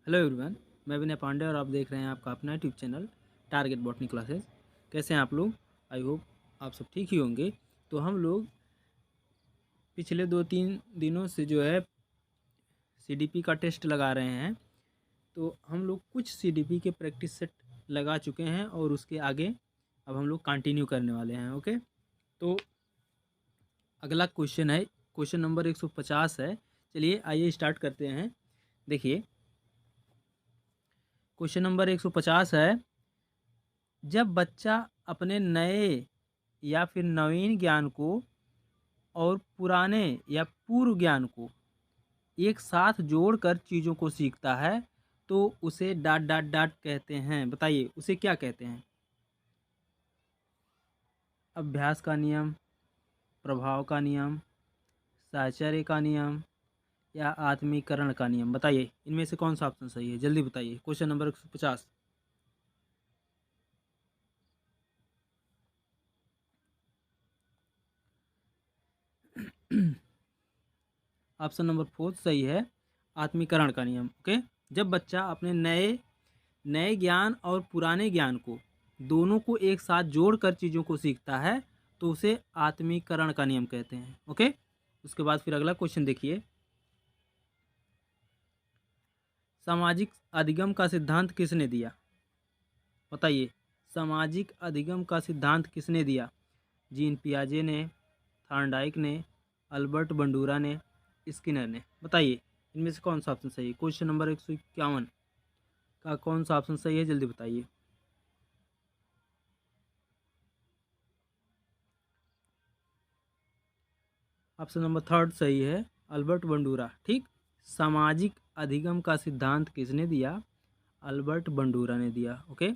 Hello everyone, मैं विनय पांडे और आप देख रहे हैं आपका अपना YouTube channel target botany classes. कैसे हैं आप लोग? आई होप आप सब ठीक ही होंगे। तो हम लोग पिछले 2-3 दिनों से जो है सीडीपी का टेस्ट लगा रहे हैं। तो हम लोग कुछ सीडीपी के प्रैक्टिस सेट लगा चुके हैं और उसके आगे अब हम लोग कंटिन्यू करने वाले हैं। ओके, तो अगला क्वेश्चन है, क्वेश्चन नंबर 150 है। चलिए आइए स्टार्ट करते हैं। देखिए, क्वेश्चन नंबर 150 है, जब बच्चा अपने नए या फिर नवीन ज्ञान को और पुराने या पूर्व ज्ञान को एक साथ जोड़कर चीज़ों को सीखता है तो उसे डॉट डॉट डॉट कहते हैं। बताइए उसे क्या कहते हैं? अभ्यास का नियम, प्रभाव का नियम, साहचर्य का नियम या आत्मीकरण का नियम? बताइए इनमें से कौन सा ऑप्शन सही है, जल्दी बताइए। Question number 150। ऑप्शन नंबर 4 सही है, आत्मीकरण का नियम। ओके, जब बच्चा अपने नए नए ज्ञान और पुराने ज्ञान को दोनों को एक साथ जोड़कर चीज़ों को सीखता है तो उसे आत्मीकरण का नियम कहते हैं। ओके, उसके बाद फिर अगला क्वेश्चन देखिए, सामाजिक अधिगम का सिद्धांत किसने दिया? बताइए, सामाजिक अधिगम का सिद्धांत किसने दिया? जीन पियाजे ने, थॉर्नडाइक ने, अल्बर्ट बंडूरा ने, स्किनर ने? बताइए इनमें से कौन सा ऑप्शन सही है। क्वेश्चन नंबर 151 का कौन सा ऑप्शन सही है, जल्दी बताइए। ऑप्शन नंबर 3 सही है, अल्बर्ट बंडूरा। ठीक, सामाजिक अधिगम का सिद्धांत किसने दिया? अल्बर्ट बंडूरा ने दिया। ओके,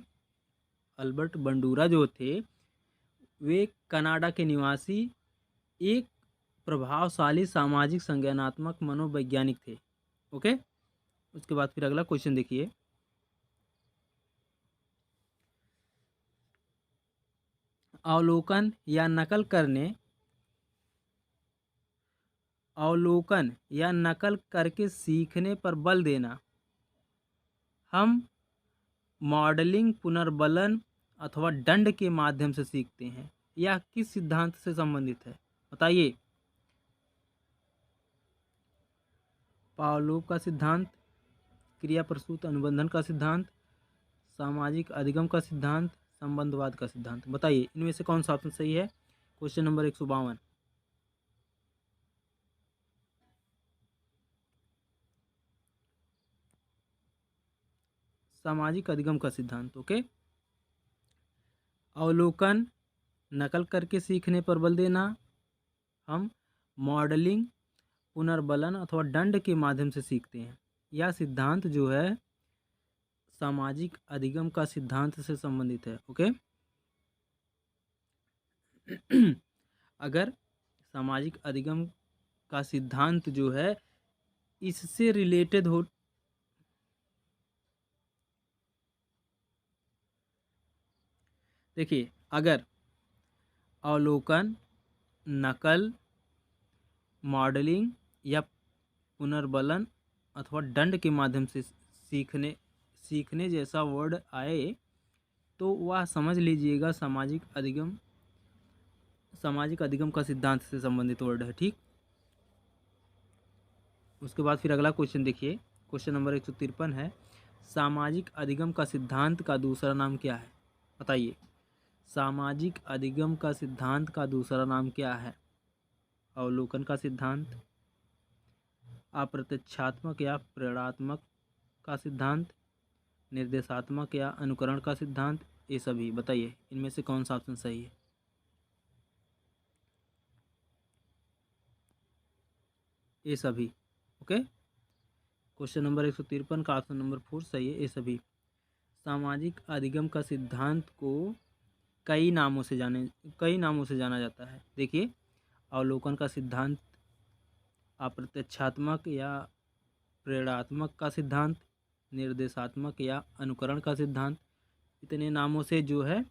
अल्बर्ट बंडूरा जो थे वे कनाडा के निवासी एक प्रभावशाली सामाजिक संज्ञानात्मक मनोवैज्ञानिक थे। ओके, उसके बाद फिर अगला क्वेश्चन देखिए, अवलोकन या नकल करने अवलोकन या नकल करके सीखने पर बल देना हम मॉडलिंग, पुनर्बलन अथवा दंड के माध्यम से सीखते हैं। यह किस सिद्धांत से संबंधित है? बताइए। पावलोव का सिद्धांत, क्रिया प्रसूत अनुबंधन का सिद्धांत, सामाजिक अधिगम का सिद्धांत, संबंधवाद का सिद्धांत? बताइए इनमें से कौन सा ऑप्शन सही है। Question number 152। सामाजिक अधिगम का सिद्धांत। ओके, अवलोकन, नकल करके सीखने पर बल देना हम मॉडलिंग, पुनर्बलन अथवा दंड के माध्यम से सीखते हैं। यह सिद्धांत जो है सामाजिक अधिगम का सिद्धांत से संबंधित है। ओके, अगर सामाजिक अधिगम का सिद्धांत जो है इससे रिलेटेड हो, देखिए, अगर अवलोकन, नकल, मॉडलिंग या पुनर्बलन अथवा दंड के माध्यम से सीखने सीखने जैसा वर्ड आए तो वह समझ लीजिएगा सामाजिक अधिगम का सिद्धांत से संबंधित वर्ड है। ठीक, उसके बाद फिर अगला क्वेश्चन देखिए, क्वेश्चन नंबर 153 है, सामाजिक अधिगम का सिद्धांत का दूसरा नाम क्या है? बताइए, सामाजिक अधिगम का सिद्धांत का दूसरा नाम क्या है? अवलोकन का सिद्धांत, अप्रत्यक्षात्मक या प्रेरणात्मक का सिद्धांत, निर्देशात्मक या अनुकरण का सिद्धांत, ये सभी? बताइए इनमें से कौन सा ऑप्शन सही है। ये सभी। ओके, क्वेश्चन नंबर 153 का ऑप्शन नंबर 4 सही है, ये सभी। सामाजिक अधिगम का सिद्धांत को कई नामों से जाना जाता है। देखिए, अवलोकन का सिद्धांत, अप्रत्यक्षात्मक या प्रेरणात्मक का सिद्धांत, निर्देशात्मक या अनुकरण का सिद्धांत, इतने नामों से जो है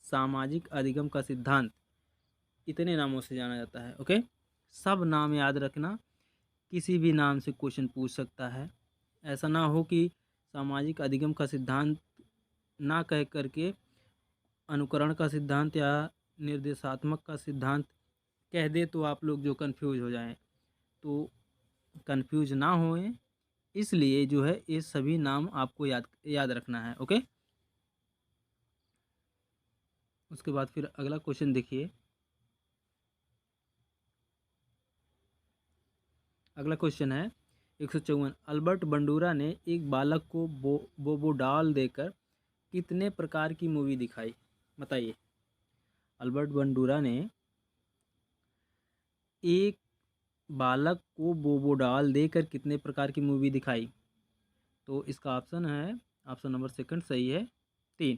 सामाजिक अधिगम का सिद्धांत इतने नामों से जाना जाता है। ओके, सब नाम याद रखना, किसी भी नाम से क्वेश्चन पूछ सकता है। ऐसा ना हो कि सामाजिक अधिगम का सिद्धांत ना कह करके अनुकरण का सिद्धांत या निर्देशात्मक का सिद्धांत कह दे तो आप लोग जो कंफ्यूज हो जाएं, तो कंफ्यूज ना होएं, इसलिए जो है ये सभी नाम आपको याद याद रखना है। ओके, उसके बाद फिर अगला क्वेश्चन देखिए। अगला क्वेश्चन है 154। अल्बर्ट बंडूरा ने एक बालक को बोबोडाल देकर कितने प्रकार की मूवी दिखाई? बताइए। अल्बर्ट बंडूरा ने एक बालक को बोबोडाल देकर कितने प्रकार की मूवी दिखाई? तो इसका ऑप्शन है, ऑप्शन नंबर सेकंड सही है, 3।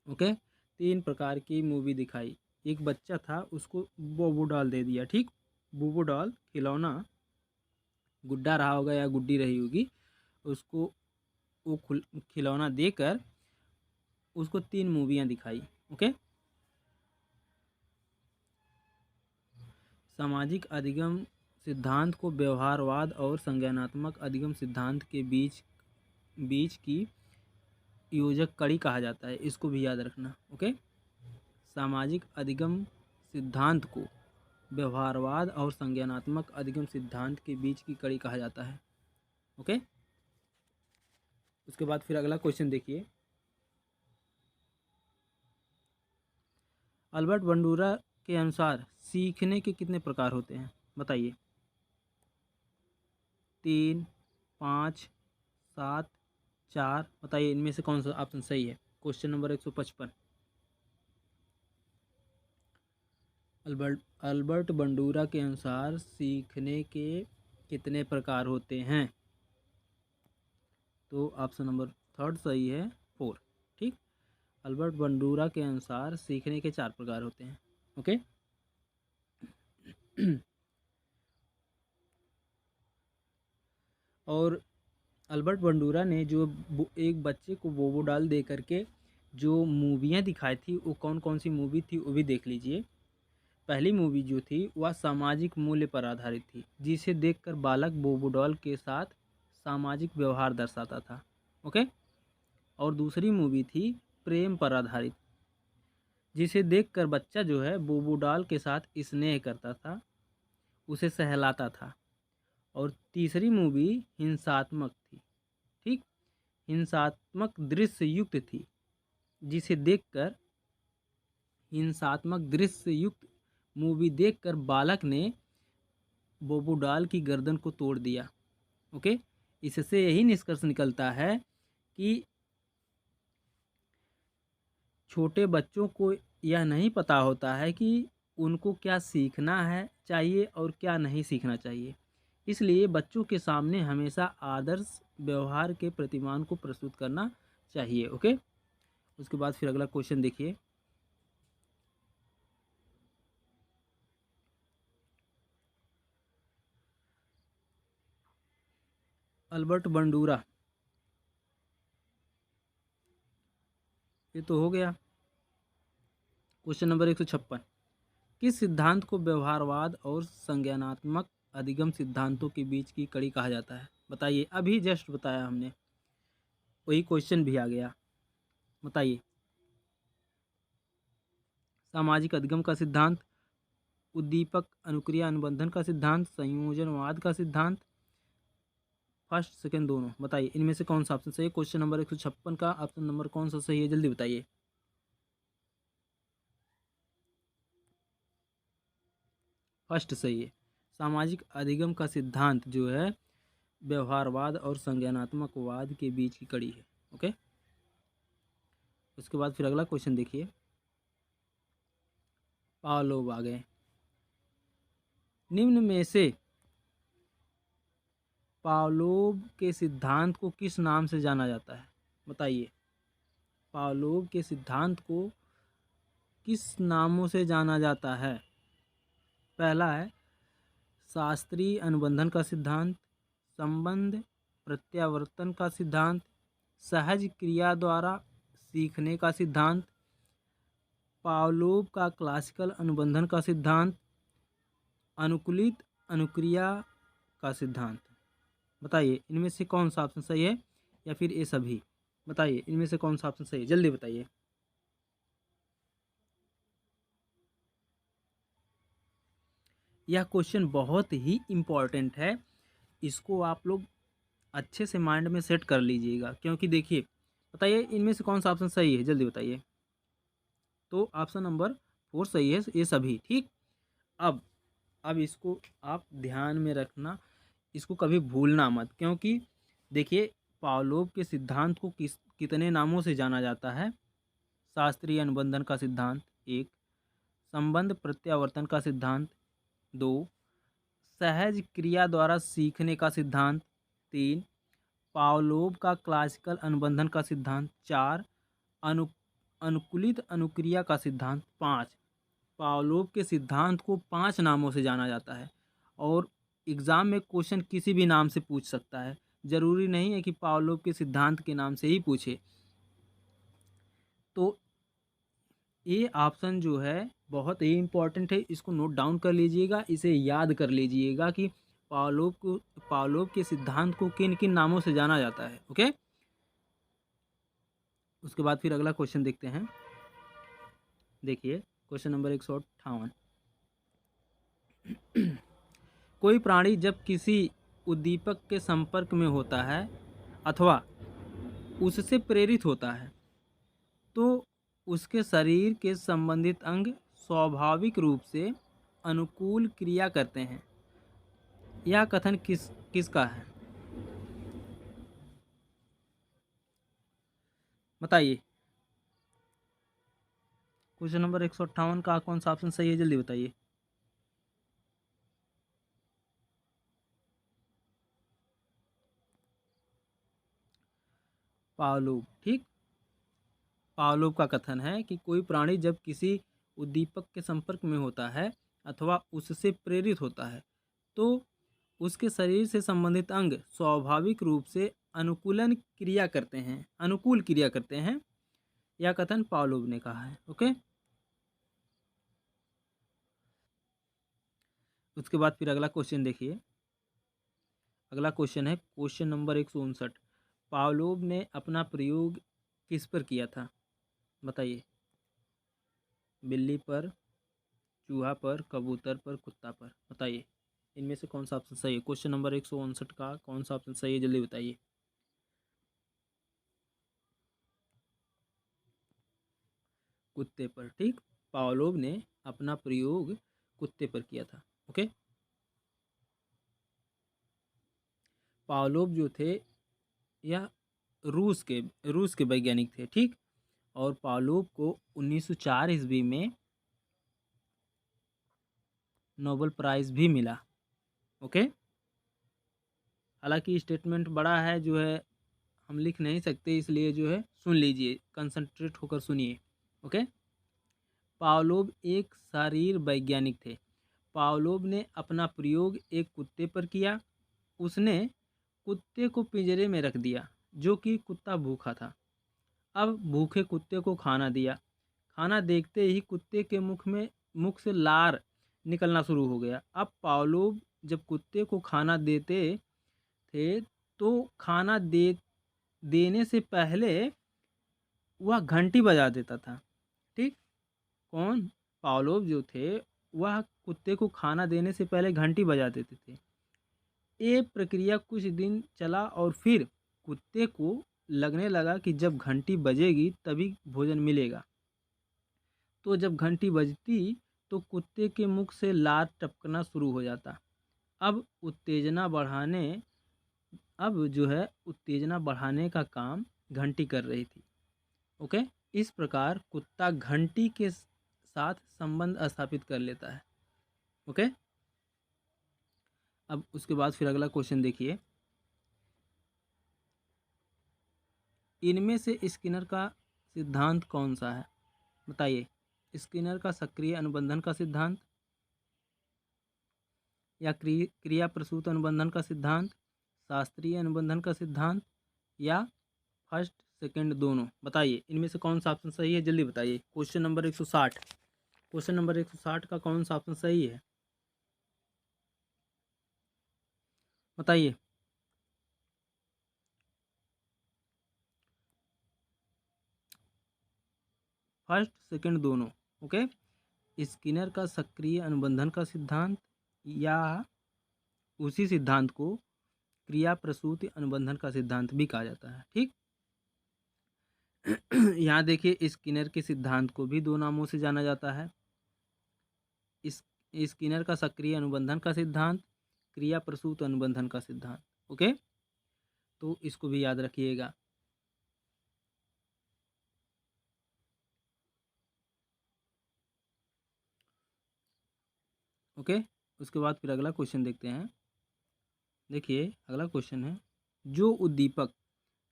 ओके, 3 प्रकार की मूवी दिखाई। एक बच्चा था, उसको बोबोडाल दे दिया, ठीक। बोबोडाल खिलौना, गुड्डा रहा होगा या गुड्डी रही होगी, उसको वो खिलौना देकर उसको 3 मूवियाँ दिखाई। ओके, सामाजिक अधिगम सिद्धांत को व्यवहारवाद और संज्ञानात्मक अधिगम सिद्धांत के बीच बीच की योजक कड़ी कहा जाता है, इसको भी याद रखना। ओके, सामाजिक अधिगम सिद्धांत को व्यवहारवाद और संज्ञानात्मक अधिगम सिद्धांत के बीच की कड़ी कहा जाता है। ओके, उसके बाद फिर अगला क्वेश्चन देखिए। अल्बर्ट बंडूरा के अनुसार सीखने के कितने प्रकार होते हैं? बताइए। 3, 5, 7, 4। बताइए इनमें से कौन सा ऑप्शन सही है? Question number 155। अल्बर्ट बंडूरा के अनुसार सीखने के कितने प्रकार होते हैं? तो ऑप्शन नंबर थर्ड सही है, 4, ठीक। अल्बर्ट बंडूरा के अनुसार सीखने के 4 प्रकार होते हैं। ओके, और अल्बर्ट बंडूरा ने जो एक बच्चे को बोबोडाल दे करके जो मूवियाँ दिखाई थी, वो कौन कौन सी मूवी थी वो भी देख लीजिए। पहली मूवी जो थी वह सामाजिक मूल्य पर आधारित थी, जिसे देखकर बालक बोबोडाल के साथ सामाजिक व्यवहार दर्शाता था। ओके, और दूसरी मूवी थी प्रेम पर आधारित, जिसे देखकर बच्चा जो है बोबोडाल के साथ स्नेह करता था, उसे सहलाता था। और तीसरी मूवी हिंसात्मक थी, ठीक, हिंसात्मक दृश्य युक्त थी, जिसे देखकर हिंसात्मक दृश्य युक्त मूवी देखकर बालक ने बोबोडाल की गर्दन को तोड़ दिया। ओके, इससे यही निष्कर्ष निकलता है कि छोटे बच्चों को यह नहीं पता होता है कि उनको क्या सीखना है चाहिए और क्या नहीं सीखना चाहिए, इसलिए बच्चों के सामने हमेशा आदर्श व्यवहार के प्रतिमान को प्रस्तुत करना चाहिए। ओके, उसके बाद फिर अगला क्वेश्चन देखिए। अल्बर्ट बंडूरा, ये तो हो गया। Question number 156। किस सिद्धांत को व्यवहारवाद और संज्ञानात्मक अधिगम सिद्धांतों के बीच की कड़ी कहा जाता है? बताइए, अभी जस्ट बताया हमने, वही क्वेश्चन भी आ गया। बताइए। सामाजिक अधिगम का सिद्धांत, उद्दीपक अनुक्रिया अनुबंधन का सिद्धांत, संयोजनवाद का सिद्धांत, फर्स्ट सेकंड दोनों। बताइए इनमें से कौन सा ऑप्शन सही है? क्वेश्चन नंबर 156 का ऑप्शन नंबर कौन सा सही है, जल्दी बताइए। फर्स्ट सही है। सामाजिक अधिगम का सिद्धांत जो है व्यवहारवाद और संज्ञानात्मक वाद के बीच की कड़ी है। ओके, उसके बाद फिर अगला क्वेश्चन देखिए। पावलोव आ गए। निम्न में से पावलोव के सिद्धांत को किस नाम से जाना जाता है? बताइए। पावलोव के सिद्धांत को किस नामों से जाना जाता है? पहला है शास्त्रीय अनुबंधन का सिद्धांत, संबंध प्रत्यावर्तन का सिद्धांत, सहज क्रिया द्वारा सीखने का सिद्धांत, पावलोव का क्लासिकल अनुबंधन का सिद्धांत, अनुकूलित अनुक्रिया का सिद्धांत। बताइए इनमें से कौन सा ऑप्शन सही है? या फिर ये सभी? बताइए इनमें से कौन सा ऑप्शन सही है, जल्दी बताइए। यह क्वेश्चन बहुत ही इम्पॉर्टेंट है, इसको आप लोग अच्छे से माइंड में सेट कर लीजिएगा, क्योंकि देखिए, बताइए इनमें से कौन सा ऑप्शन सही है, जल्दी बताइए। तो ऑप्शन नंबर 4 सही है, ये सभी, ठीक। अब अब इसको आप ध्यान में रखना, इसको कभी भूलना मत, क्योंकि देखिए, पावलोव के सिद्धांत को कितने नामों से जाना जाता है? शास्त्रीय अनुबंधन का सिद्धांत, एक। संबंध प्रत्यावर्तन का सिद्धांत, दो। सहज क्रिया द्वारा सीखने का सिद्धांत, तीन। पावलोव का क्लासिकल अनुबंधन का सिद्धांत, चार। अनु अनुकूलित अनुक्रिया का सिद्धांत, पाँच। पावलोव के सिद्धांत को 5 नामों से जाना जाता है, और एग्ज़ाम में क्वेश्चन किसी भी नाम से पूछ सकता है, ज़रूरी नहीं है कि पावलोव के सिद्धांत के नाम से ही पूछे। तो ये ऑप्शन जो है बहुत ही इम्पोर्टेंट है, इसको नोट डाउन कर लीजिएगा, इसे याद कर लीजिएगा कि पावलोव के सिद्धांत को किन किन नामों से जाना जाता है। ओके, उसके बाद फिर अगला क्वेश्चन देखते हैं। देखिए क्वेश्चन नंबर 158। कोई प्राणी जब किसी उद्दीपक के संपर्क में होता है अथवा उससे प्रेरित होता है, तो उसके शरीर के संबंधित अंग स्वाभाविक रूप से अनुकूल क्रिया करते हैं। यह कथन किसका है? बताइए। क्वेश्चन नंबर 158 का कौन सा ऑप्शन सही है, जल्दी बताइए। पावलोव, ठीक। पावलोव का कथन है कि कोई प्राणी जब किसी उद्दीपक के संपर्क में होता है अथवा उससे प्रेरित होता है, तो उसके शरीर से संबंधित अंग स्वाभाविक रूप से अनुकूल क्रिया करते हैं। यह कथन पावलोव ने कहा है। ओके, उसके बाद फिर अगला क्वेश्चन देखिए। अगला क्वेश्चन है क्वेश्चन नंबर 159। पावलोव ने अपना प्रयोग किस पर किया था? बताइए। बिल्ली पर, चूहा पर, कबूतर पर, कुत्ता पर? बताइए इनमें से कौन सा ऑप्शन सही है। क्वेश्चन नंबर 159 का कौन सा ऑप्शन सही है, जल्दी बताइए। कुत्ते पर, ठीक। पावलोव ने अपना प्रयोग कुत्ते पर किया था। ओके, पावलोव जो थे यह रूस के वैज्ञानिक थे, ठीक। और पावलोव को 1904 ईस्वी में नोबेल प्राइज़ भी मिला। ओके, हालांकि स्टेटमेंट बड़ा है, जो है हम लिख नहीं सकते, इसलिए जो है सुन लीजिए, कंसंट्रेट होकर सुनिए। ओके, पावलोव एक शरीर वैज्ञानिक थे। पावलोव ने अपना प्रयोग एक कुत्ते पर किया। उसने कुत्ते को पिंजरे में रख दिया, जो कि कुत्ता भूखा था। अब भूखे कुत्ते को खाना दिया। खाना देखते ही कुत्ते के मुख से लार निकलना शुरू हो गया। अब पावलोव जब कुत्ते को खाना देते थे, तो खाना देने से पहले वह घंटी बजा देता था, ठीक। कौन? पावलोव जो थे, वह कुत्ते को खाना देने से पहले घंटी बजा देते थे। ये प्रक्रिया कुछ दिन चला और फिर कुत्ते को लगने लगा कि जब घंटी बजेगी तभी भोजन मिलेगा। तो जब घंटी बजती तो कुत्ते के मुख से लार टपकना शुरू हो जाता। अब उत्तेजना बढ़ाने अब जो है उत्तेजना बढ़ाने का काम घंटी कर रही थी। ओके, इस प्रकार कुत्ता घंटी के साथ संबंध स्थापित कर लेता है। ओके, अब उसके बाद फिर अगला क्वेश्चन देखिए। इनमें से स्किनर का सिद्धांत कौन सा है? बताइए। स्किनर का सक्रिय अनुबंधन का सिद्धांत, या क्रिया प्रसूत अनुबंधन का सिद्धांत, शास्त्रीय अनुबंधन का सिद्धांत, या फर्स्ट सेकंड दोनों? बताइए इनमें से कौन सा ऑप्शन सही है, जल्दी बताइए। Question number 160। क्वेश्चन नंबर 160 का कौन सा ऑप्शन सही है, बताइए। फर्स्ट सेकंड दोनों। ओके, स्किनर का सक्रिय अनुबंधन का सिद्धांत या उसी सिद्धांत को क्रिया प्रसूति अनुबंधन का सिद्धांत भी कहा जाता है। ठीक, यहाँ देखिए स्किनर के सिद्धांत को भी दो नामों से जाना जाता है। इस स्किनर का सक्रिय अनुबंधन का सिद्धांत, क्रिया प्रसूत अनुबंधन का सिद्धांत। ओके, तो इसको भी याद रखिएगा। ओके, उसके बाद फिर अगला क्वेश्चन देखते हैं। देखिए अगला क्वेश्चन है, जो उद्दीपक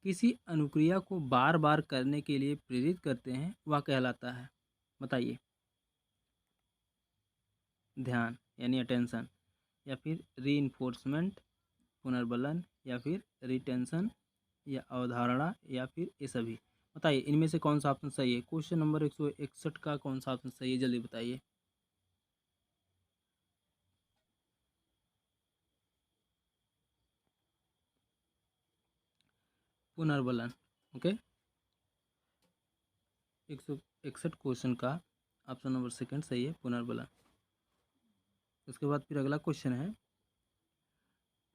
किसी अनुक्रिया को बार बार करने के लिए प्रेरित करते हैं वह कहलाता है। बताइए। ध्यान यानी अटेंशन, या फिर रीइंफोर्समेंट पुनर्बलन, या फिर रिटेंशन या अवधारणा, या फिर ये सभी। बताइए इनमें से कौन सा ऑप्शन सही है। क्वेश्चन नंबर 161 का कौन सा ऑप्शन सही है, जल्दी बताइए। पुनर्बलन। ओके, 161 क्वेश्चन का ऑप्शन नंबर सेकंड सही है, पुनर्बलन। उसके बाद फिर अगला क्वेश्चन है,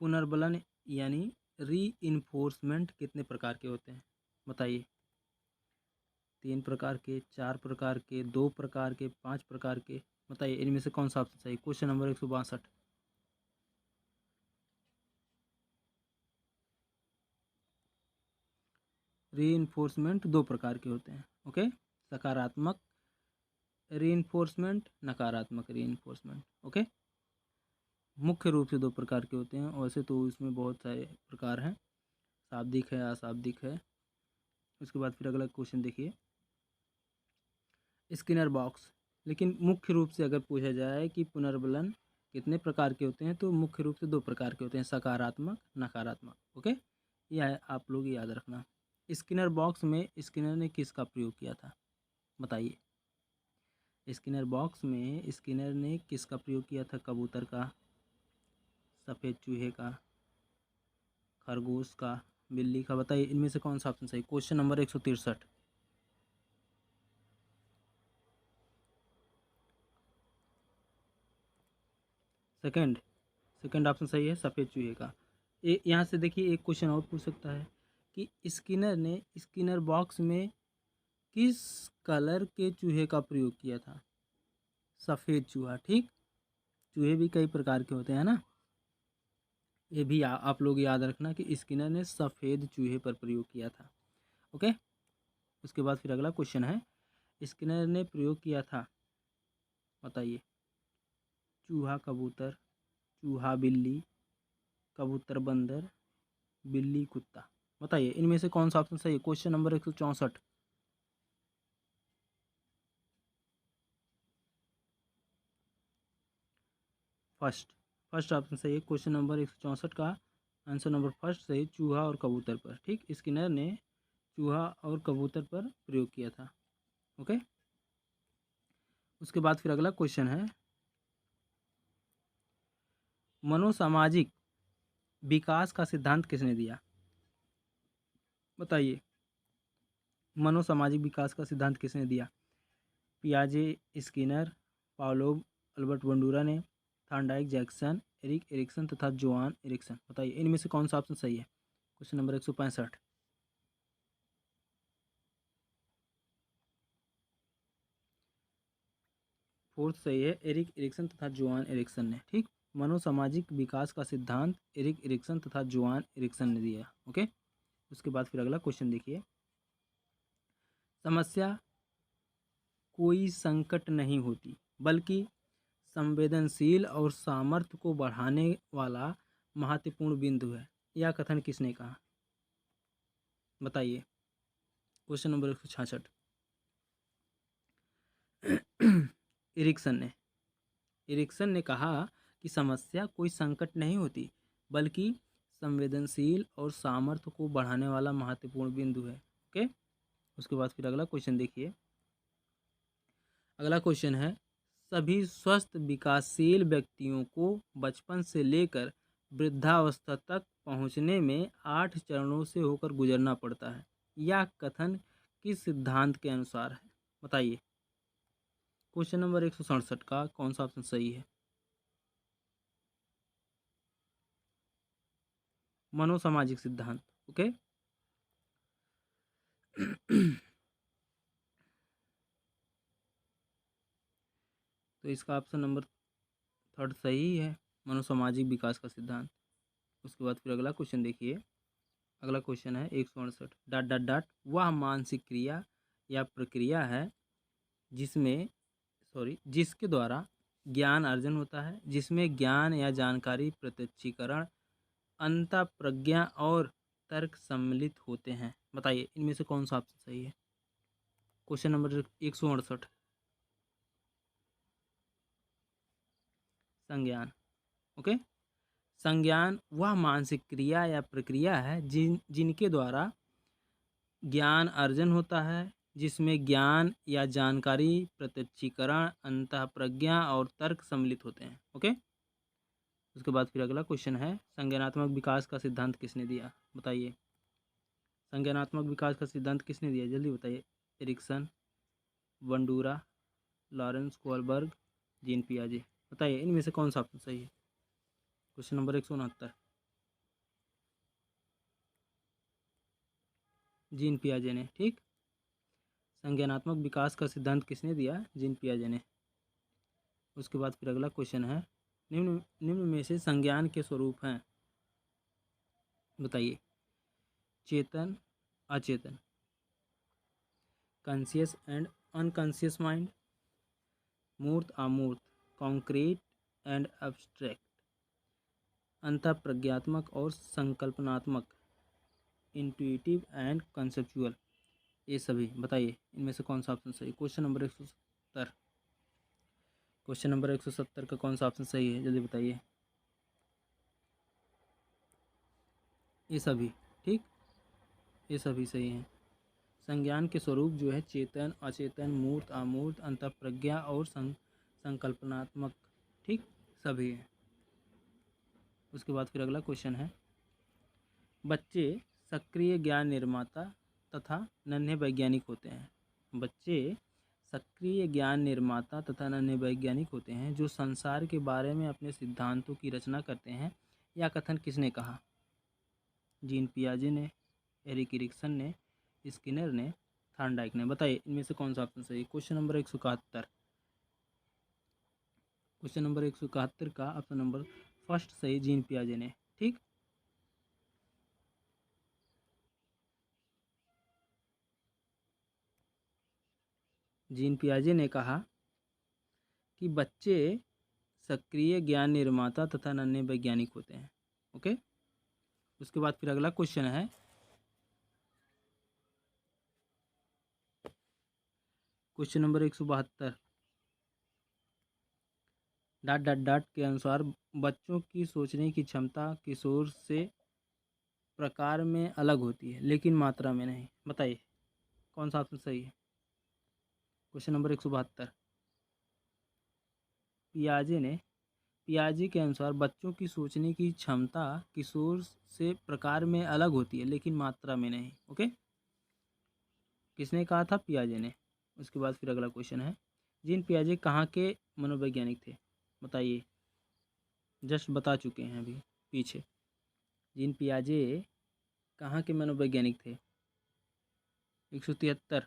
पुनर्बलन यानी रीइंफोर्समेंट कितने प्रकार के होते हैं। बताइए। 3 प्रकार के, 4 प्रकार के, 2 प्रकार के, 5 प्रकार के। बताइए इनमें से कौन सा ऑप्शन सही। Question number 162। रीइंफोर्समेंट 2 प्रकार के होते हैं। ओके, सकारात्मक रीइंफोर्समेंट, नकारात्मक रीइंफोर्समेंट। ओके, मुख्य रूप से 2 प्रकार के होते हैं, वैसे तो इसमें बहुत सारे प्रकार हैं, शाब्दिक है, अशाब्दिक है। उसके बाद फिर अगला क्वेश्चन देखिए, स्किनर बॉक्स। लेकिन मुख्य रूप से अगर पूछा जाए कि पुनर्बलन कितने प्रकार के होते हैं, तो मुख्य रूप से 2 प्रकार के होते हैं, सकारात्मक, नकारात्मक। ओके, यह आप लोग याद रखना। स्किनर बॉक्स में स्किनर ने किसका प्रयोग किया था। बताइए। स्किनर बॉक्स में स्किनर ने किसका प्रयोग किया था। कबूतर का, सफ़ेद चूहे का, खरगोश का, बिल्ली का। बताइए इनमें से कौन सा ऑप्शन सही। Question number 163। Second second option सही है, सफ़ेद चूहे का। यहाँ से देखिए एक क्वेश्चन और पूछ सकता है कि स्किनर ने स्किनर बॉक्स में किस कलर के चूहे का प्रयोग किया था। सफ़ेद चूहा। ठीक, चूहे भी कई प्रकार के होते हैं ना, ये भी आप लोग याद रखना कि स्किनर ने सफ़ेद चूहे पर प्रयोग किया था। ओके, उसके बाद फिर अगला क्वेश्चन है, स्किनर ने प्रयोग किया था। बताइए। चूहा कबूतर, चूहा बिल्ली, कबूतर बंदर, बिल्ली कुत्ता। बताइए इनमें से कौन सा ऑप्शन सही है। Question number 164। फर्स्ट ऑप्शन सही है, क्वेश्चन नंबर 164 का आंसर नंबर फर्स्ट सही, चूहा और कबूतर पर। ठीक, स्किनर ने चूहा और कबूतर पर प्रयोग किया था। ओके, उसके बाद फिर अगला क्वेश्चन है, मनोसामाजिक विकास का सिद्धांत किसने दिया। बताइए। मनोसामाजिक विकास का सिद्धांत किसने दिया। पियाजे, स्किनर, पावलोव, अल्बर्ट बंडूरा ने, थॉर्नडाइक, जैक्सन, एरिक एरिक्सन तथा जोआन एरिक्सन। बताइए इनमें से कौन सा ऑप्शन सही है। Question number 165। फोर्थ सही है, एरिक एरिक्सन तथा जोआन एरिक्सन ने। ठीक, मनोसामाजिक विकास का सिद्धांत एरिक एरिक्सन तथा जोआन एरिक्सन ने दिया। ओके, उसके बाद फिर अगला क्वेश्चन देखिए, समस्या कोई संकट नहीं होती बल्कि संवेदनशील और सामर्थ्य को बढ़ाने वाला महत्वपूर्ण बिंदु है। यह कथन किसने कहा। बताइए। Question number 166। इरिक्सन ने कहा कि समस्या कोई संकट नहीं होती बल्कि संवेदनशील और सामर्थ्य को बढ़ाने वाला महत्वपूर्ण बिंदु है। ओके, उसके बाद फिर अगला क्वेश्चन देखिए। अगला क्वेश्चन है, सभी स्वस्थ विकासशील व्यक्तियों को बचपन से लेकर वृद्धावस्था तक पहुंचने में 8 चरणों से होकर गुजरना पड़ता है। यह कथन किस सिद्धांत के अनुसार है। बताइए क्वेश्चन नंबर 167 का कौन सा ऑप्शन सही है? मनोसामाजिक सिद्धांत। ओके। तो इसका ऑप्शन नंबर थर्ड सही है, मनोसामाजिक विकास का सिद्धांत। उसके बाद फिर अगला क्वेश्चन देखिए। अगला क्वेश्चन है 168 डॉट डॉट डॉट वह मानसिक क्रिया या प्रक्रिया है जिसमें जिसके द्वारा ज्ञान अर्जन होता है, जिसमें ज्ञान या जानकारी प्रत्यक्षीकरण अंतःप्रज्ञा और तर्क सम्मिलित होते हैं। बताइए इनमें से कौन सा ऑप्शन सही है? Question number 168। संज्ञान। ओके। संज्ञान वह मानसिक क्रिया या प्रक्रिया है जिनके द्वारा ज्ञान अर्जन होता है, जिसमें ज्ञान या जानकारी प्रत्यक्षीकरण अंतःप्रज्ञा और तर्क सम्मिलित होते हैं। ओके। उसके बाद फिर अगला क्वेश्चन है संज्ञानात्मक विकास का सिद्धांत किसने दिया? बताइए संज्ञानात्मक विकास का सिद्धांत किसने दिया, जल्दी बताइए। Erikson, Bandura, Lawrence Kohlberg, Jean पियाजे। बताइए इनमें से कौन सा ऑप्शन सही है? Question number 169। जीन पियाजे ने। ठीक। संज्ञानात्मक विकास का सिद्धांत किसने दिया? जीन पियाजे ने। उसके बाद फिर अगला क्वेश्चन है निम्न निम्न में से संज्ञान के स्वरूप हैं। बताइए चेतन, अचेतन, कॉन्शियस एंड अनकॉन्शियस माइंड, मूर्त अमूर्त, कॉन्क्रीट एंड एब्स्ट्रैक्ट, अंतःप्रज्ञात्मक और संकल्पनात्मक, इंट्यूटिव एंड कंसेप्चुअल। ये सभी बताइए इनमें से कौन सा ऑप्शन सही? Question number 170। क्वेश्चन नंबर 170 का कौन सा ऑप्शन सही है, जल्दी बताइए। ये सभी। ठीक। ये सभी सही हैं। संज्ञान के स्वरूप जो है चेतन, अचेतन, मूर्त, अमूर्त, अंतःप्रज्ञा और संकल्पनात्मक। ठीक। सभी हैं। उसके बाद फिर अगला क्वेश्चन है बच्चे सक्रिय ज्ञान निर्माता तथा नन्हे वैज्ञानिक होते हैं। बच्चे सक्रिय ज्ञान निर्माता तथा नन्हे वैज्ञानिक होते हैं जो संसार के बारे में अपने सिद्धांतों की रचना करते हैं। यह कथन किसने कहा? जीन पियाजे ने, एरिक एरिक्सन ने, स्किनर ने, थॉर्नडाइक ने। बताइए इनमें से कौन सा ऑप्शन सही है? Question number 171। क्वेश्चन नंबर 171 का ऑप्शन नंबर फर्स्ट सही, जीन पियाजे ने। ठीक। जीन पियाजे ने कहा कि बच्चे सक्रिय ज्ञान निर्माता तथा नन्हे वैज्ञानिक होते हैं। ओके। उसके बाद फिर अगला क्वेश्चन है question number 172 dot dot dot के अनुसार बच्चों की सोचने की क्षमता किशोर से प्रकार में अलग होती है लेकिन मात्रा में नहीं। बताइए कौन सा ऑप्शन सही है? Question number 172। पियाजे के अनुसार बच्चों की सोचने की क्षमता किशोर से प्रकार में अलग होती है लेकिन मात्रा में नहीं। ओके। किसने कहा था? पियाजे ने। उसके बाद फिर अगला क्वेश्चन है जीन पियाजे कहाँ के मनोवैज्ञानिक थे? बताइए। जस्ट बता चुके हैं अभी पीछे। जीन पियाजे कहाँ के मनोवैज्ञानिक थे? 173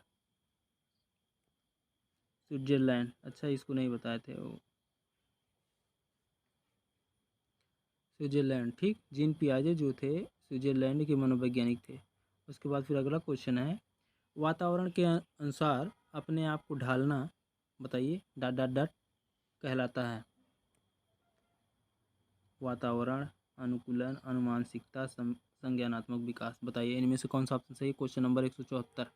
स्विट्जरलैंड। अच्छा इसको नहीं बताए थे वो। स्विट्जरलैंड। ठीक। जीन पियाजे जो थे स्विट्जरलैंड के मनोवैज्ञानिक थे। उसके बाद फिर अगला क्वेश्चन है वातावरण के अनुसार अपने आप को ढालना। बताइए डॉट डॉट डॉट कहलाता है। वातावरण, अनुकूलन, अनुमानसिकता, संज्ञानात्मक विकास। बताइए इनमें से कौन सा ऑप्शन सही है? Question number 174।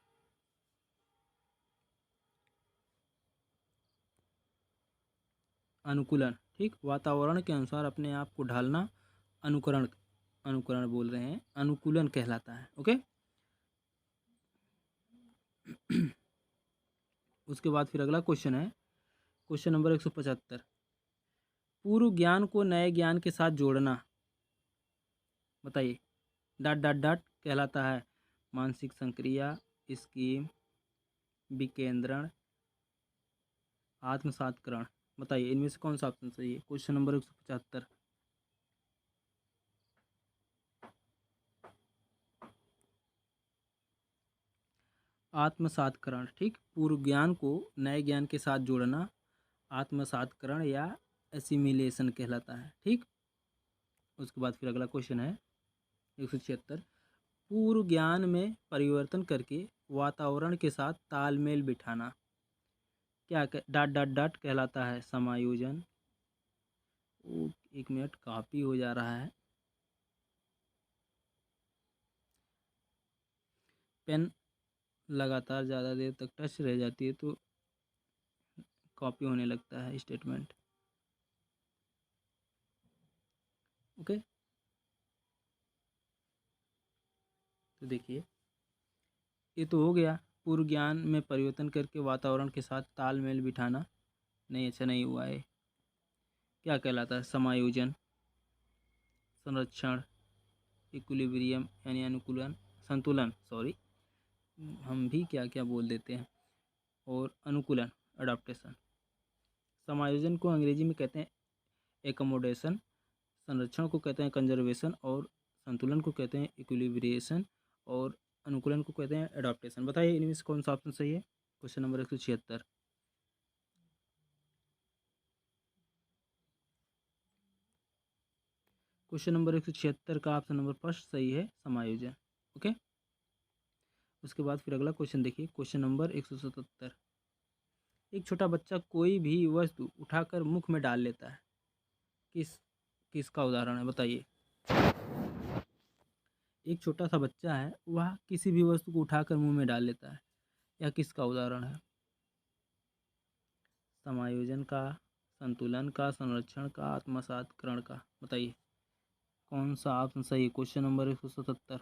अनुकूलन। ठीक। वातावरण के अनुसार अपने आप को ढालना अनुकरण अनुकरण बोल रहे हैं, अनुकूलन कहलाता है। ओके। उसके बाद फिर अगला क्वेश्चन है क्वेश्चन नंबर 175 पूर्व ज्ञान को नए ज्ञान के साथ जोड़ना। बताइए डॉट डॉट डॉट कहलाता है मानसिक संक्रिया, स्कीम, विकेंद्रण, आत्मसात्करण, बताइए इनमें से कौन सा ऑप्शन सही है। Question number 175। आत्मसात्करण, ठीक, पूर्व ज्ञान को नए ज्ञान के साथ जोड़ना आत्मसात्करण या एसिमिलेशन कहलाता है, ठीक। उसके बाद फिर अगला क्वेश्चन है 176। पूर्व ज्ञान में परिवर्तन करके वातावरण के साथ तालमेल बिठाना क्या डॉट डॉट डॉट कहलाता है। समायोजन। एक मिनट, कॉपी हो जा रहा है। पेन लगातार ज़्यादा देर तक टच रह जाती है तो कॉपी होने लगता है स्टेटमेंट। ओके, तो देखिए ये तो हो गया। पूर्व ज्ञान में परिवर्तन करके वातावरण के साथ तालमेल बिठाना, नहीं अच्छा नहीं हुआ है। क्या कहलाता है। समायोजन, संरक्षण, इक्विलिब्रियम यानी अनुकूलन, संतुलन, सॉरी हम भी क्या क्या बोल देते हैं, और अनुकूलन, अडॉप्टेशन। समायोजन को अंग्रेजी में कहते हैं एकोमोडेशन, संरक्षण को कहते हैं कंजर्वेशन, और संतुलन को कहते हैं इक्विलिब्रिएशन, और अनुकूलन को कहते हैं एडॉप्टेशन। बताइए इनमें से कौन सा ऑप्शन सही है। Question number 176। क्वेश्चन नंबर 176 का ऑप्शन नंबर फर्स्ट सही है, समायोजन। ओके, उसके बाद फिर अगला क्वेश्चन देखिए। Question number 177। एक छोटा बच्चा कोई भी वस्तु उठाकर मुख में डाल लेता है, किस किसका उदाहरण है, बताइए। एक छोटा सा बच्चा है, वह किसी भी वस्तु को उठाकर मुंह में डाल लेता है, यह किसका उदाहरण है। समायोजन का, संतुलन का, संरक्षण का, आत्मसात्करण का, बताइए कौन सा ऑप्शन सही है। Question number 177।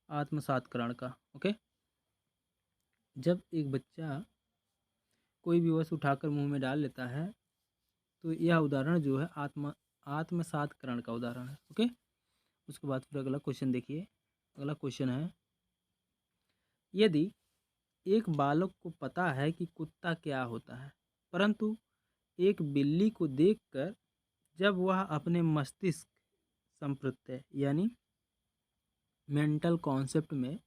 आत्मसात्करण का। ओके, जब एक बच्चा कोई भी वस्तु उठाकर मुंह में डाल लेता है तो यह उदाहरण जो है आत्मसात्करण का उदाहरण है। ओके, उसके बाद फिर अगला क्वेश्चन देखिए। अगला क्वेश्चन है, यदि एक बालक को पता है कि कुत्ता क्या होता है, परंतु एक बिल्ली को देखकर जब वह अपने मस्तिष्क संप्रत्यय यानी मेंटल कॉन्सेप्ट में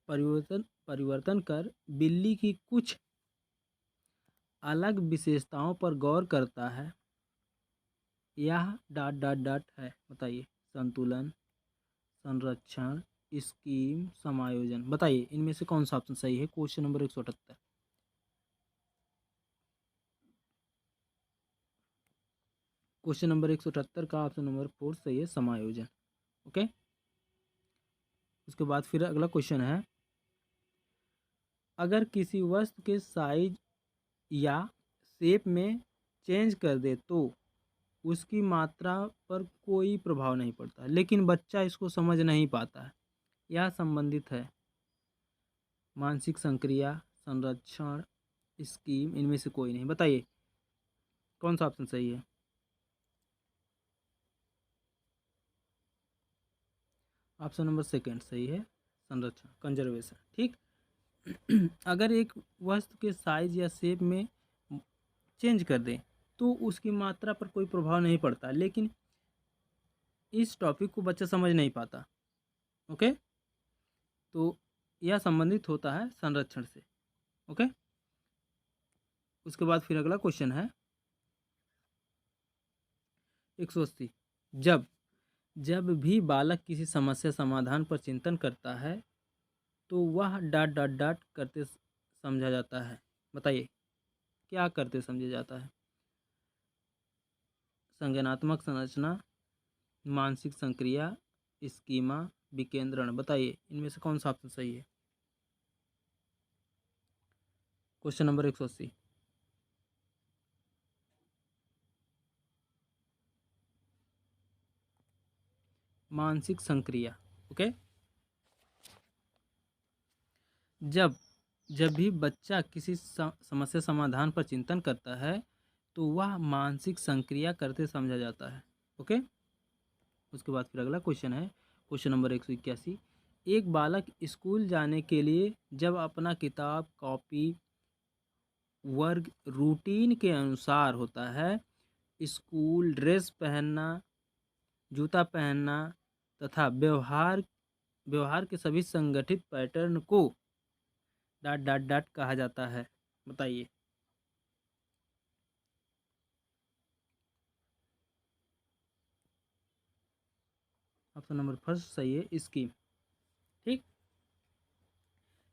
परिवर्तन कर बिल्ली की कुछ अलग विशेषताओं पर गौर करता है, यह डॉट डॉट डॉट है, बताइए। संतुलन, संरक्षण, स्कीम, समायोजन, बताइए इनमें से कौन सा ऑप्शन सही है। Question number 178। क्वेश्चन नंबर 178 का ऑप्शन नंबर 4 सही है, समायोजन। ओके, उसके बाद फिर अगला क्वेश्चन है, अगर किसी वस्तु के साइज या शेप में चेंज कर दे तो उसकी मात्रा पर कोई प्रभाव नहीं पड़ता, लेकिन बच्चा इसको समझ नहीं पाता है, यह संबंधित है मानसिक संक्रिया, संरक्षण, स्कीम, इनमें से कोई नहीं, बताइए कौन सा ऑप्शन सही है। ऑप्शन नंबर सेकंड सही है, संरक्षण, कंजर्वेशन, ठीक। अगर एक वस्तु के साइज या शेप में चेंज कर दें तो उसकी मात्रा पर कोई प्रभाव नहीं पड़ता, लेकिन इस टॉपिक को बच्चा समझ नहीं पाता। ओके, तो यह संबंधित होता है संरक्षण से। ओके, उसके बाद फिर अगला क्वेश्चन है 180। जब जब भी बालक किसी समस्या समाधान पर चिंतन करता है तो वह डॉट डॉट डॉट करते समझा जाता है, बताइए क्या करते समझा जाता है। संज्ञानात्मक संरचना, मानसिक संक्रिया, स्कीमा, विकेंद्रण, बताइए इनमें से कौन सा ऑप्शन सही है। Question number 180। मानसिक संक्रिया। ओके, जब जब भी बच्चा किसी समस्या समाधान पर चिंतन करता है तो वह मानसिक संक्रिया करते समझा जाता है। ओके, उसके बाद फिर अगला क्वेश्चन है क्वेश्चन नंबर 181, एक बालक स्कूल जाने के लिए जब अपना किताब, कॉपी, वर्ग रूटीन के अनुसार होता है, स्कूल ड्रेस पहनना, जूता पहनना तथा व्यवहार के सभी संगठित pattern co dot dot dot कहा जाता है। बताइए। ऑप्शन नंबर फर्स्ट सही है, स्कीम। ठीक।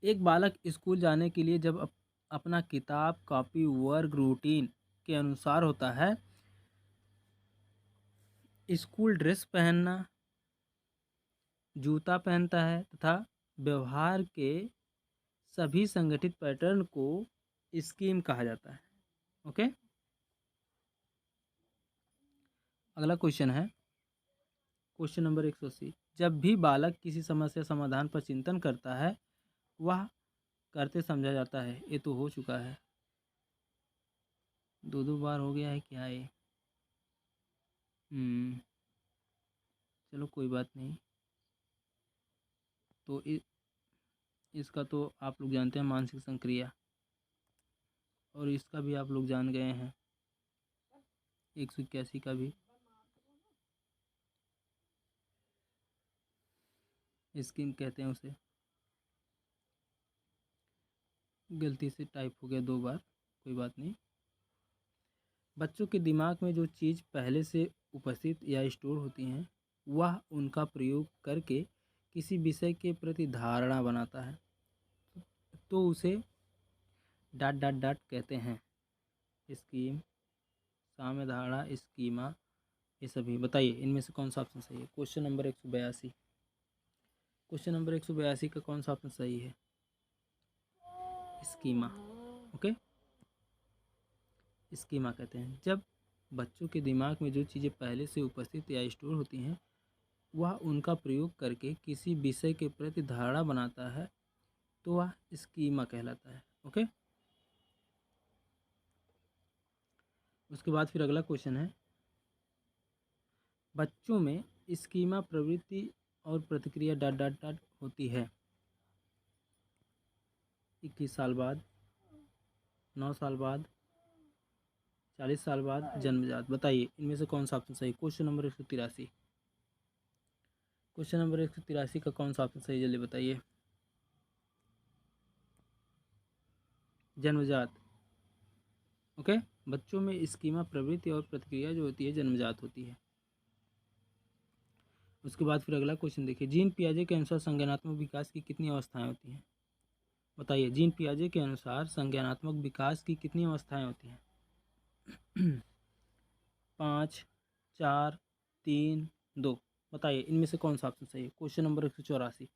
एक बालक स्कूल जाने के लिए जब अपना किताब, कॉपी, वर्ग रूटीन के अनुसार होता है, स्कूल ड्रेस पहनना, जूता पहनता है तथा व्यवहार के सभी संगठित पैटर्न को स्कीम कहा जाता है। ओके। अगला क्वेश्चन है क्वेश्चन नंबर 180, जब भी बालक किसी समस्या समाधान पर चिंतन करता है, वह करते समझा जाता है। ये तो हो चुका है, दो बार हो गया है क्या ये? चलो कोई बात नहीं। तो इसका तो आप लोग जानते हैं, मानसिक संक्रिया, और इसका भी आप लोग जान गए हैं, 181 का भी। स्कीम कहते हैं उसे। गलती से टाइप हो गया 2 बार, कोई बात नहीं। बच्चों के दिमाग में जो चीज़ पहले से उपस्थित या स्टोर होती हैं, वह उनका प्रयोग करके किसी विषय के प्रति धारणा बनाता है, तो उसे डॉट डॉट डॉट कहते हैं। स्कीम, साम्य धारणा, स्कीमा, ये सभी। बताइए इनमें से कौन सा ऑप्शन सही है? Question number 182। क्वेश्चन नंबर 182 का कौन सा ऑप्शन सही है? स्कीमा। ओके। स्कीमा कहते हैं जब बच्चों के दिमाग में जो चीज़ें पहले से उपस्थित या स्टोर होती हैं, वह उनका प्रयोग करके किसी विषय के प्रति धारणा बनाता है, तो वह स्कीमा कहलाता है। ओके। उसके बाद फिर अगला क्वेश्चन है, बच्चों में स्कीमा प्रवृत्ति और प्रतिक्रिया डॉट डॉट डॉट होती है 21 साल बाद, 9 साल बाद, 40 साल बाद, जन्मजात। बताइए इनमें से कौन सा ऑप्शन सही? Question number 183। क्वेश्चन नंबर 183 का कौन सा ऑप्शन सही, जल्दी बताइए। जन्मजात। ओके। बच्चों में स्कीमा प्रवृत्ति और प्रतिक्रिया जो होती है जन्मजात होती है। उसके बाद फिर अगला क्वेश्चन देखिए, जीन पियाजे के अनुसार संज्ञानात्मक विकास की कितनी अवस्थाएं होती हैं? बताइए जीन पियाजे के अनुसार संज्ञानात्मक विकास की कितनी अवस्थाएं होती हैं? 5, 4, 3, 2। बताइए इनमें से कौन सा ऑप्शन सही है? Question number 184।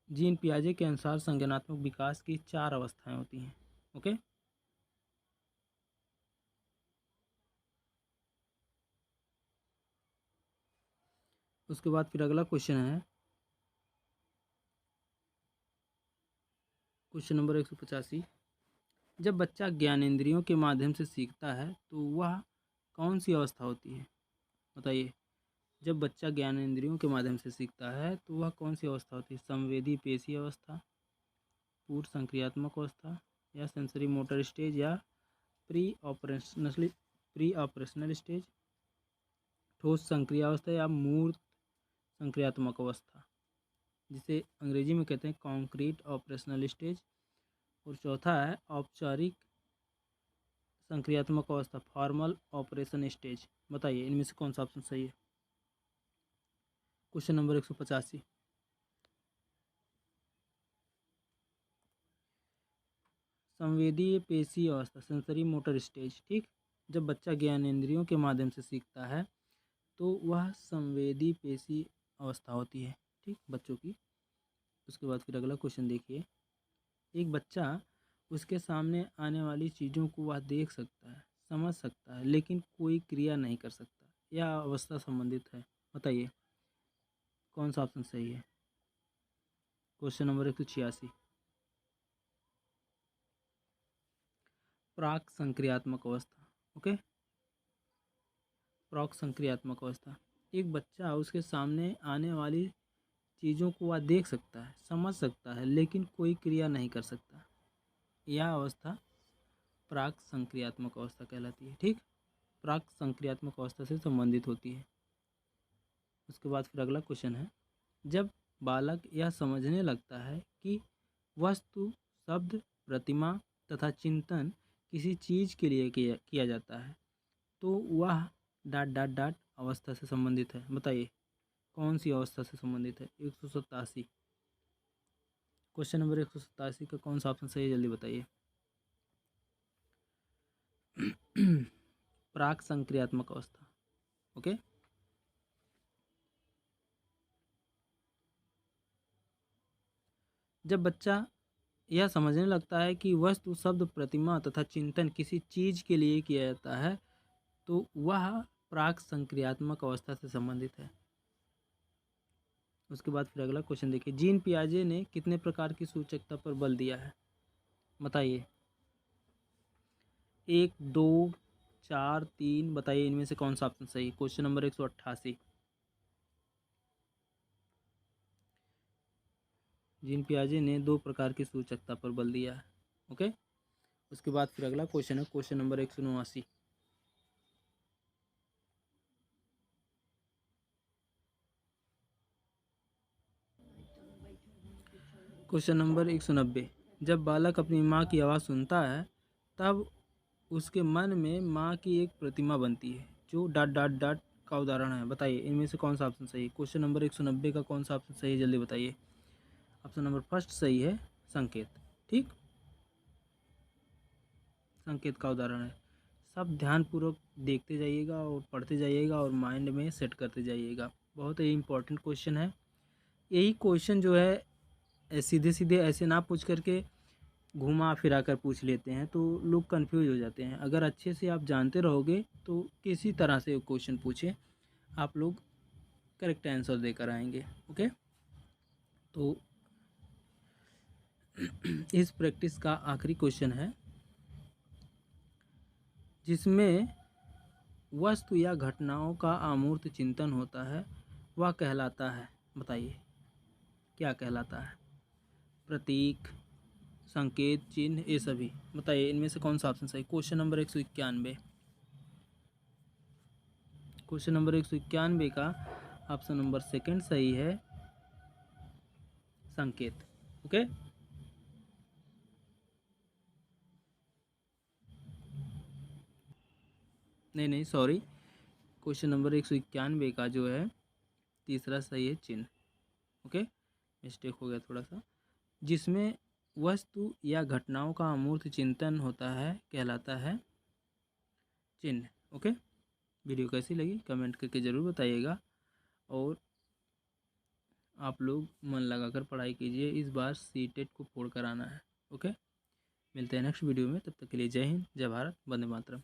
जीन पियाजे के अनुसार संज्ञानात्मक विकास की 4 अवस्थाएं होती हैं। ओके। उसके बाद फिर अगला क्वेश्चन है क्वेश्चन नंबर 185, जब बच्चा ज्ञानेंद्रियों के माध्यम से सीखता है, तो वह कौन सी अवस्था होती है? बताइए। जब बच्चा ज्ञानेंद्रियों के माध्यम से सीखता है, तो वह कौन सी अवस्था होती है? संवेदी पेशी अवस्था, पूर्व संक्रियात्मक अवस्था, या सेंसरी मोटर स्टेज, या प्री ऑपरेशनल स्टेज, ठोस संक्रिय अवस्था, या मूर्त संक्रियात्मक अवस्था, जिसे अंग्रेजी में कहते हैं कॉन्क्रीट ऑपरेशनल स्टेज। और चौथा है औपचारिक संक्रियात्मक अवस्था, फॉर्मल ऑपरेशन स्टेज। बताइए इनमें से कौन सा ऑप्शन सही है? Question number 185। संवेदीय पेशी अवस्था, सेंसरी मोटर स्टेज। ठीक। जब बच्चा ज्ञानेंद्रियों के माध्यम से सीखता है, तो वह संवेदी पेशी अवस्था होती है, ठीक, बच्चों की। उसके बाद फिर अगला क्वेश्चन देखिए, एक बच्चा उसके सामने आने वाली चीज़ों को वह देख सकता है, समझ सकता है, लेकिन कोई क्रिया नहीं कर सकता। यह अवस्था संबंधित है। बताइए कौन सा ऑप्शन सही है? Question number 186। प्राक संक्रियात्मक अवस्था। ओके। प्राक संक्रियात्मक अवस्था। एक बच्चा उसके सामने आने वाली चीज़ों को वह देख सकता है, समझ सकता है, लेकिन कोई क्रिया नहीं कर सकता। यह अवस्था प्राक संक्रियात्मक अवस्था कहलाती है। ठीक, प्राक संक्रियात्मक अवस्था से संबंधित होती है। उसके बाद फिर अगला क्वेश्चन है, जब बालक यह समझने लगता है कि वस्तु, शब्द, प्रतिमा तथा चिंतन किसी चीज़ के लिए किया जाता है, तो वह डाट डाट डाट अवस्था से संबंधित है। बताइए कौन सी अवस्था से संबंधित है। 187, क्वेश्चन नंबर 187 का कौन सा ऑप्शन सही है, जल्दी बताइए। प्राक संक्रियात्मक अवस्था। ओके, जब बच्चा यह समझने लगता है कि वस्तु, शब्द, प्रतिमा तथा चिंतन किसी चीज के लिए किया जाता है, तो वह प्राक संक्रियात्मक अवस्था से संबंधित है। उसके बाद फिर अगला क्वेश्चन देखिए, जीन पियाजे ने कितने प्रकार की सूचकता पर बल दिया है। बताइए 1, 2, 4, 3, बताइए इनमें से कौन सा ऑप्शन सही। क्वेश्चन नंबर 188, जीन पियाजे ने 2 प्रकार की सूचकता पर बल दिया है। ओके, उसके बाद फिर अगला क्वेश्चन है क्वेश्चन नंबर 189, क्वेश्चन नंबर 190, जब बालक अपनी माँ की आवाज़ सुनता है तब उसके मन में माँ की एक प्रतिमा बनती है, जो डाट डाट डाट का उदाहरण है। बताइए इनमें से कौन सा ऑप्शन सही है। क्वेश्चन नंबर 190 का कौन सा ऑप्शन सही है, जल्दी बताइए। ऑप्शन नंबर फर्स्ट सही है, संकेत। ठीक, संकेत का उदाहरण है। सब ध्यानपूर्वक देखते जाइएगा और पढ़ते जाइएगा और माइंड में सेट करते जाइएगा। बहुत ही इंपॉर्टेंट क्वेश्चन है। यही क्वेश्चन जो है सीधे सीधे ऐसे ना पूछ करके घुमा फिरा कर पूछ लेते हैं, तो लोग कंफ्यूज हो जाते हैं। अगर अच्छे से आप जानते रहोगे तो किसी तरह से क्वेश्चन पूछे, आप लोग करेक्ट आंसर देकर आएंगे। ओके, तो इस प्रैक्टिस का आखिरी क्वेश्चन है, जिसमें वस्तु या घटनाओं का अमूर्त चिंतन होता है, वह कहलाता है। बताइए क्या कहलाता है। प्रतीक, संकेत, चिन्ह, ये सभी। बताइए इनमें से कौन सा ऑप्शन सही। क्वेश्चन नंबर 191, क्वेश्चन नंबर 191 का ऑप्शन नंबर सेकंड सही है, संकेत। ओके, नहीं सॉरी, क्वेश्चन नंबर 191 का जो है तीसरा सही है, चिन्ह। ओके, मिस्टेक हो गया थोड़ा सा। जिसमें वस्तु या घटनाओं का अमूर्त चिंतन होता है, कहलाता है चिन्ह। ओके, वीडियो कैसी लगी कमेंट करके ज़रूर बताइएगा, और आप लोग मन लगाकर पढ़ाई कीजिए। इस बार सीटेट को फोड़ कर आना है। ओके, मिलते हैं नेक्स्ट वीडियो में, तब तक के लिए जय हिंद, जय भारत, वंदे मातरम।